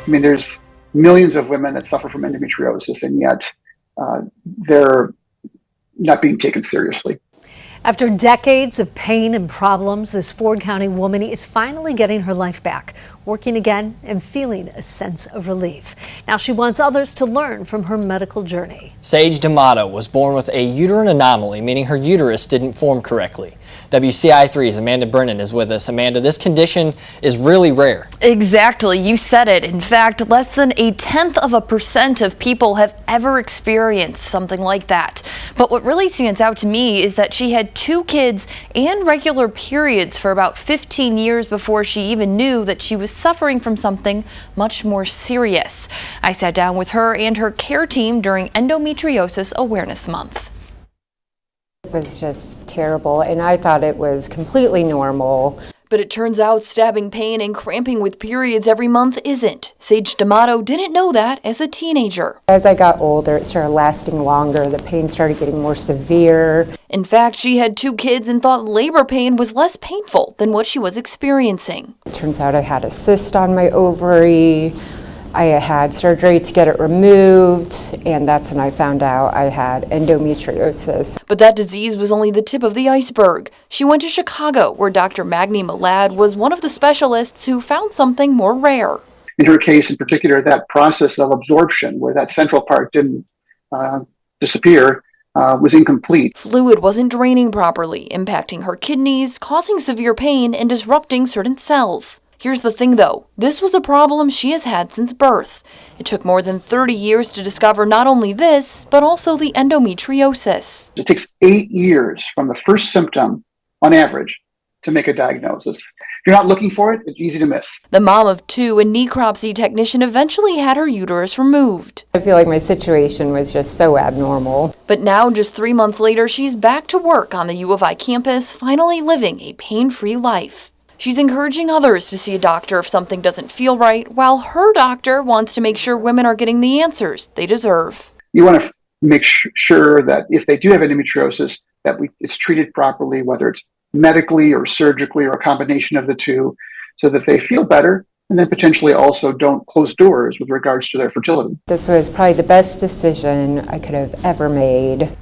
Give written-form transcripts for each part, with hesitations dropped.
I mean, there's millions of women that suffer from endometriosis, and yet they're not being taken seriously. After decades of pain and problems, this Ford County woman is finally getting her life back, working again and feeling a sense of relief. Now she wants others to learn from her medical journey. Sage D'Amato was born with a uterine anomaly, meaning her uterus didn't form correctly. WCI3's Amanda Brennan is with us. Amanda, this condition is really rare. Exactly, you said it. In fact, less than 0.1% of people have ever experienced something like that. But what really stands out to me is that she had 2 kids and regular periods for about 15 years before she even knew that she was suffering from something much more serious. I sat down with her and her care team during Endometriosis Awareness Month. It was just terrible, and I thought it was completely normal. But it turns out stabbing pain and cramping with periods every month isn't. Sage D'Amato didn't know that as a teenager. As I got older, it started lasting longer. The pain started getting more severe. In fact, she had 2 kids and thought labor pain was less painful than what she was experiencing. It turns out I had a cyst on my ovary. I had surgery to get it removed, and that's when I found out I had endometriosis. But that disease was only the tip of the iceberg. She went to Chicago, where Dr. Magni Malad was one of the specialists who found something more rare. In her case in particular, that process of absorption, where that central part didn't disappear, was incomplete. Fluid wasn't draining properly, impacting her kidneys, causing severe pain, and disrupting certain cells. Here's the thing though, this was a problem she has had since birth. It took more than 30 years to discover not only this, but also the endometriosis. It takes 8 years from the first symptom, on average, to make a diagnosis. If you're not looking for it, it's easy to miss. The mom of 2 and necropsy technician eventually had her uterus removed. I feel like my situation was just so abnormal. But now, just 3 months later, she's back to work on the U of I campus, finally living a pain-free life. She's encouraging others to see a doctor if something doesn't feel right, while her doctor wants to make sure women are getting the answers they deserve. You want to make sure that if they do have endometriosis, that it's treated properly, whether it's medically or surgically or a combination of the two, so that they feel better and then potentially also don't close doors with regards to their fertility. This was probably the best decision I could have ever made.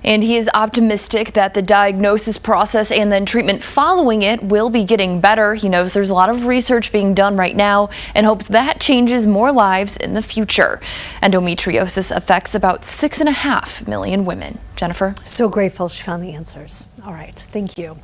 And he is optimistic that the diagnosis process and then treatment following it will be getting better. He knows there's a lot of research being done right now and hopes that changes more lives in the future. Endometriosis affects about 6.5 million women. Jennifer? So grateful she found the answers. All right, thank you.